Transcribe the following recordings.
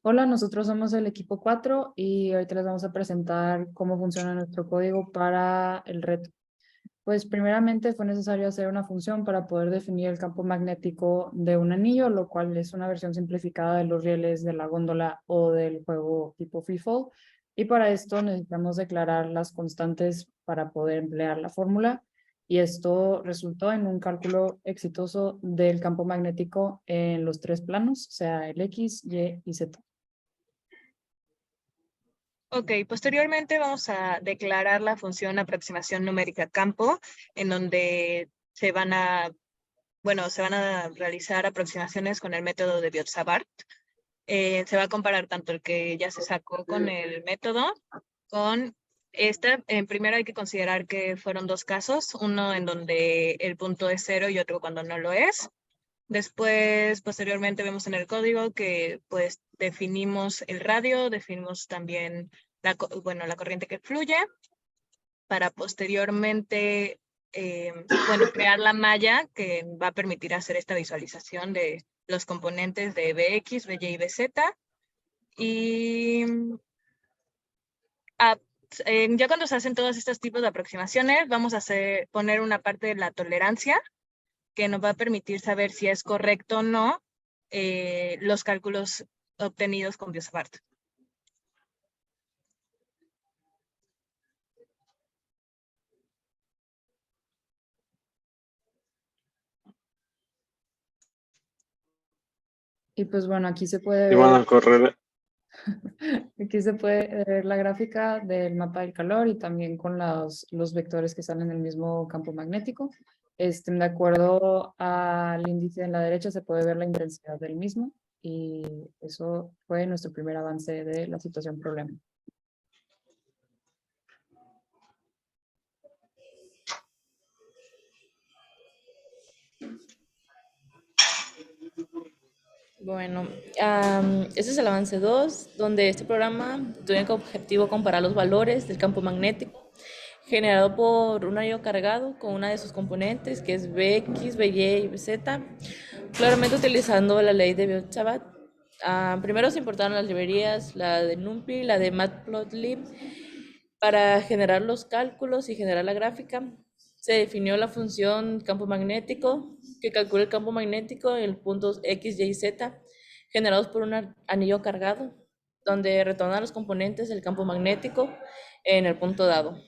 Hola, nosotros somos el equipo 4 y ahorita les vamos a presentar cómo funciona nuestro código para el reto. Pues primeramente fue necesario hacer una función para poder definir el campo magnético de un anillo, lo cual es una versión simplificada de los rieles de la góndola o del juego tipo free fall. Y para esto necesitamos declarar las constantes para poder emplear la fórmula. Y esto resultó en un cálculo exitoso del campo magnético en los tres planos, o sea, el X, Y y Z. Ok, posteriormente vamos a declarar la función aproximación numérica campo, en donde se van a realizar aproximaciones con el método de Biot-Savart. Se va a comparar tanto el que ya se sacó con el método, con esta. Primero hay que considerar que fueron dos casos, uno en donde el punto es 0 y otro cuando no lo es. Después, posteriormente vemos en el código que pues definimos el radio, definimos también la corriente que fluye para posteriormente crear la malla que va a permitir hacer esta visualización de los componentes de Bx, By y Bz. Y ya cuando se hacen todos estos tipos de aproximaciones, vamos a poner una parte de la tolerancia que nos va a permitir saber si es correcto o no los cálculos obtenidos con Biot-Savart. Y pues bueno, aquí se puede Y van ver, a correr. aquí se puede ver la gráfica del mapa del calor y también con los vectores que salen en el mismo campo magnético. De acuerdo al índice en la derecha se puede ver la intensidad del mismo y eso fue nuestro primer avance de la situación problema. Bueno, este es el avance 2, donde este programa tiene como objetivo comparar los valores del campo magnético generado por un anillo cargado con una de sus componentes, que es Bx, By y Bz, claramente utilizando la ley de Biot-Savart. Primero se importaron las librerías, la de NumPy, la de Matplotlib, para generar los cálculos y generar la gráfica. Se definió la función campo magnético, que calcula el campo magnético en puntos X, Y y Z, generados por un anillo cargado, donde retorna los componentes del campo magnético en el punto dado.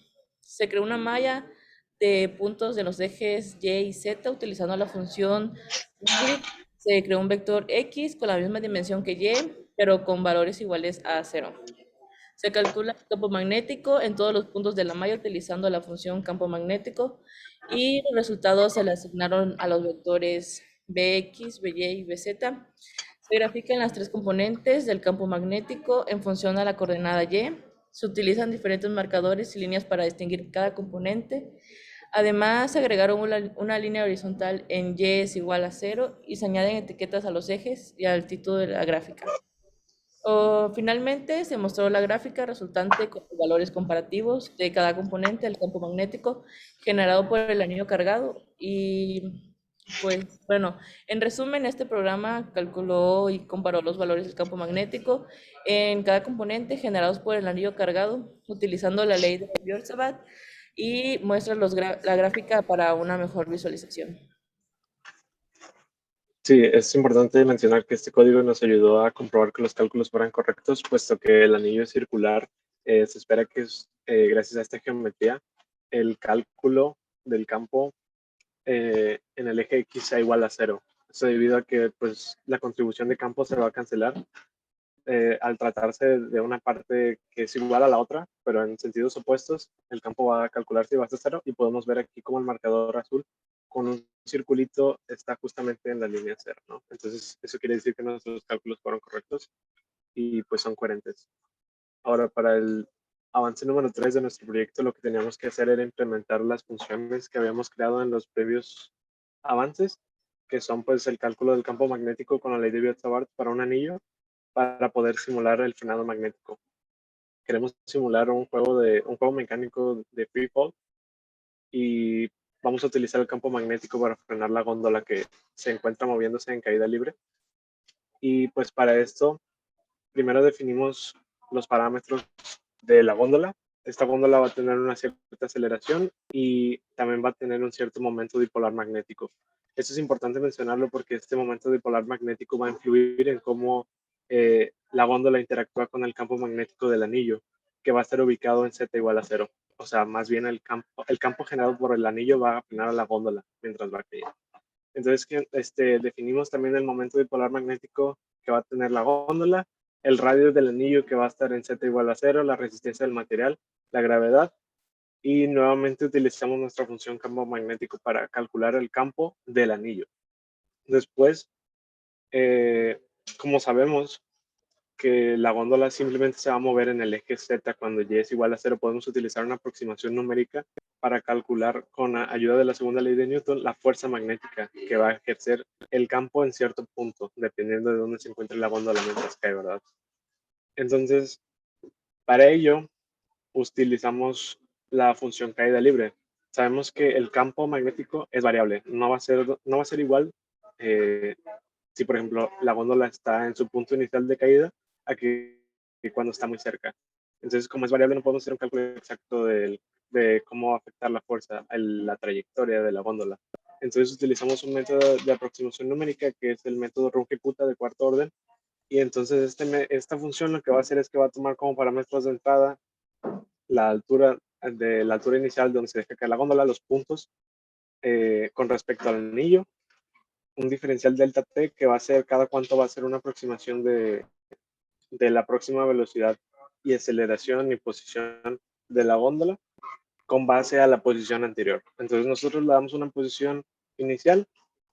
Se creó una malla de puntos de los ejes Y y Z utilizando la función grid. Se creó un vector X con la misma dimensión que Y, pero con valores iguales a 0. Se calcula el campo magnético en todos los puntos de la malla utilizando la función campo magnético y los resultados se le asignaron a los vectores Bx, By y Bz. Se grafican las tres componentes del campo magnético en función a la coordenada Y. Se utilizan diferentes marcadores y líneas para distinguir cada componente. Además, se agregaron una línea horizontal en Y es igual a 0 y se añaden etiquetas a los ejes y al título de la gráfica. Finalmente, se mostró la gráfica resultante con los valores comparativos de cada componente del campo magnético generado por el anillo cargado. Y pues bueno, en resumen, este programa calculó y comparó los valores del campo magnético en cada componente generados por el anillo cargado utilizando la ley de Biot-Savart y muestra la gráfica para una mejor visualización. Sí, es importante mencionar que este código nos ayudó a comprobar que los cálculos fueran correctos, puesto que el anillo es circular. Se espera que gracias a esta geometría el cálculo del campo en el eje X sea igual a 0. Esto debido a que pues, la contribución de campo se va a cancelar al tratarse de una parte que es igual a la otra, pero en sentidos opuestos. El campo va a calcularse y va a ser 0 y podemos ver aquí como el marcador azul con un circulito está justamente en la línea 0, ¿no? Entonces eso quiere decir que nuestros cálculos fueron correctos y pues son coherentes. Ahora, para el avance número 3 de nuestro proyecto, lo que teníamos que hacer era implementar las funciones que habíamos creado en los previos avances, que son pues el cálculo del campo magnético con la ley de Biot-Savart para un anillo, para poder simular el frenado magnético. Queremos simular un juego mecánico de free fall y vamos a utilizar el campo magnético para frenar la góndola que se encuentra moviéndose en caída libre. Y pues para esto primero definimos los parámetros de la góndola. Esta góndola va a tener una cierta aceleración y también va a tener un cierto momento dipolar magnético. Esto es importante mencionarlo porque este momento dipolar magnético va a influir en cómo la góndola interactúa con el campo magnético del anillo, que va a estar ubicado en Z igual a 0. O sea, más bien el campo generado por el anillo va a frenar a la góndola mientras va cayendo. Entonces, definimos también el momento dipolar magnético que va a tener la góndola, el radio del anillo que va a estar en Z igual a 0, la resistencia del material, la gravedad, y nuevamente utilizamos nuestra función campo magnético para calcular el campo del anillo. Después, como sabemos que la góndola simplemente se va a mover en el eje Z cuando Y es igual a 0, podemos utilizar una aproximación numérica para calcular con la ayuda de la segunda ley de Newton la fuerza magnética que va a ejercer el campo en cierto punto, dependiendo de dónde se encuentre la góndola mientras cae, ¿verdad? Entonces, para ello, utilizamos la función caída libre. Sabemos que el campo magnético es variable, no va a ser igual si, por ejemplo, la góndola está en su punto inicial de caída a que cuando está muy cerca. Entonces, como es variable, no podemos hacer un cálculo exacto de cómo va a afectar la fuerza, la trayectoria de la góndola. Entonces, utilizamos un método de aproximación numérica que es el método Runge-Kutta de cuarto orden. Y entonces, esta función lo que va a hacer es que va a tomar como parámetros de entrada la altura inicial donde se deja caer la góndola, los puntos con respecto al anillo, un diferencial delta t que va a ser cada cuánto va a ser una aproximación de la próxima velocidad y aceleración y posición de la góndola con base a la posición anterior. Entonces nosotros le damos una posición inicial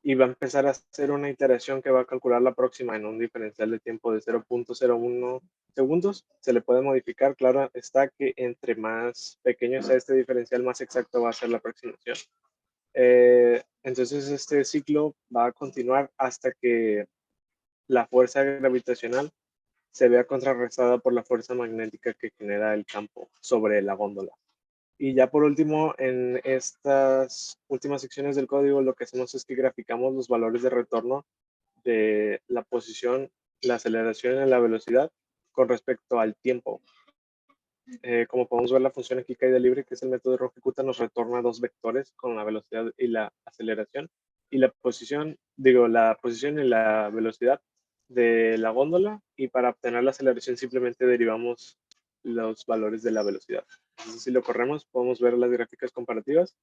y va a empezar a hacer una iteración que va a calcular la próxima en un diferencial de tiempo de 0.01 segundos. Se le puede modificar, claro está que entre más pequeño sea este diferencial, más exacto va a ser la aproximación. Entonces este ciclo va a continuar hasta que la fuerza gravitacional se vea contrarrestada por la fuerza magnética que genera el campo sobre la góndola. Y ya por último, en estas últimas secciones del código, lo que hacemos es que graficamos los valores de retorno de la posición, la aceleración y la velocidad con respecto al tiempo. Como podemos ver, la función aquí caída libre, que es el método de Runge-Kutta, nos retorna dos vectores con la velocidad y la aceleración. Y la posición y la velocidad de la góndola. Y para obtener la aceleración simplemente derivamos los valores de la velocidad. Entonces, si lo corremos, podemos ver las gráficas comparativas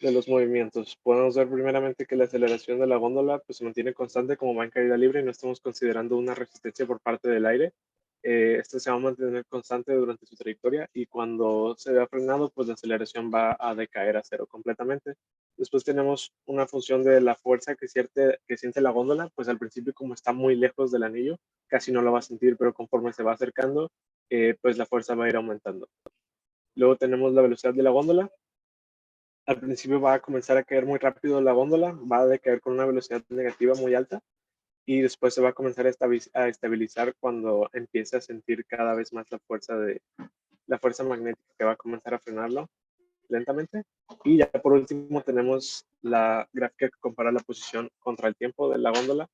de los movimientos. Podemos ver primeramente que la aceleración de la góndola pues, se mantiene constante como va en caída libre y no estamos considerando una resistencia por parte del aire. Esto se va a mantener constante durante su trayectoria y cuando se vea frenado, pues la aceleración va a decaer a cero completamente. Después tenemos una función de la fuerza que siente la góndola, pues al principio como está muy lejos del anillo, casi no lo va a sentir, pero conforme se va acercando, pues la fuerza va a ir aumentando. Luego tenemos la velocidad de la góndola. Al principio va a comenzar a caer muy rápido la góndola, va a decaer con una velocidad negativa muy alta y después se va a comenzar a estabilizar cuando empiece a sentir cada vez más la fuerza magnética que va a comenzar a frenarlo lentamente. Y ya por último tenemos la gráfica que compara la posición contra el tiempo de la góndola.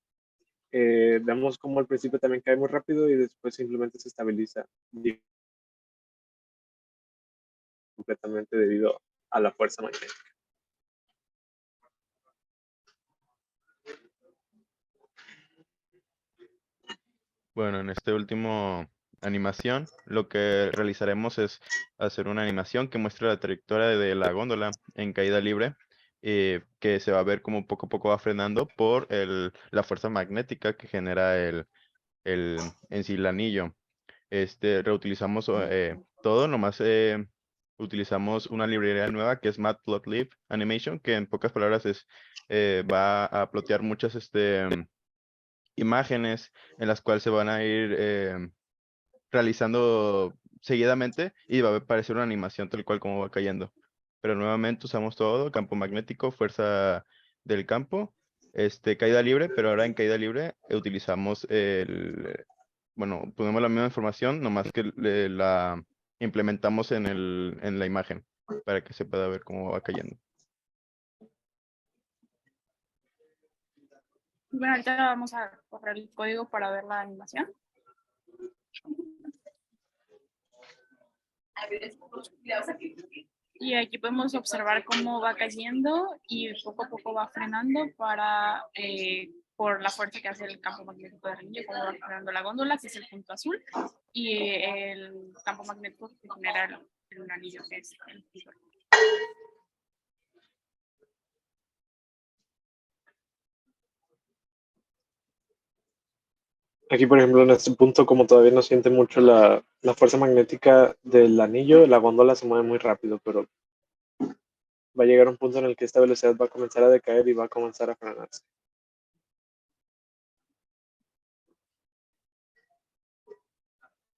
Vemos como al principio también cae muy rápido y después simplemente se estabiliza completamente debido a la fuerza magnética. Bueno, en este último animación, lo que realizaremos es hacer una animación que muestre la trayectoria de la góndola en caída libre, que se va a ver como poco a poco va frenando por la fuerza magnética que genera en sí el anillo. Reutilizamos todo, nomás utilizamos una librería nueva que es Matplotlib Animation, que en pocas palabras va a plotear muchas imágenes en las cuales se van a ir realizando seguidamente y va a aparecer una animación tal cual como va cayendo. Pero nuevamente usamos todo, campo magnético, fuerza del campo, caída libre, pero ahora en caída libre utilizamos bueno, ponemos la misma información, nomás que la implementamos en la imagen para que se pueda ver cómo va cayendo. Bueno, ahorita vamos a correr el código para ver la animación. Y aquí podemos observar cómo va cayendo y poco a poco va frenando por la fuerza que hace el campo magnético del anillo, cómo va frenando la góndola, que es el punto azul, y el campo magnético que genera el anillo, que es el punto rojo. Aquí, por ejemplo, en este punto, como todavía no siente mucho la fuerza magnética del anillo, la góndola se mueve muy rápido, pero va a llegar un punto en el que esta velocidad va a comenzar a decaer y va a comenzar a frenarse.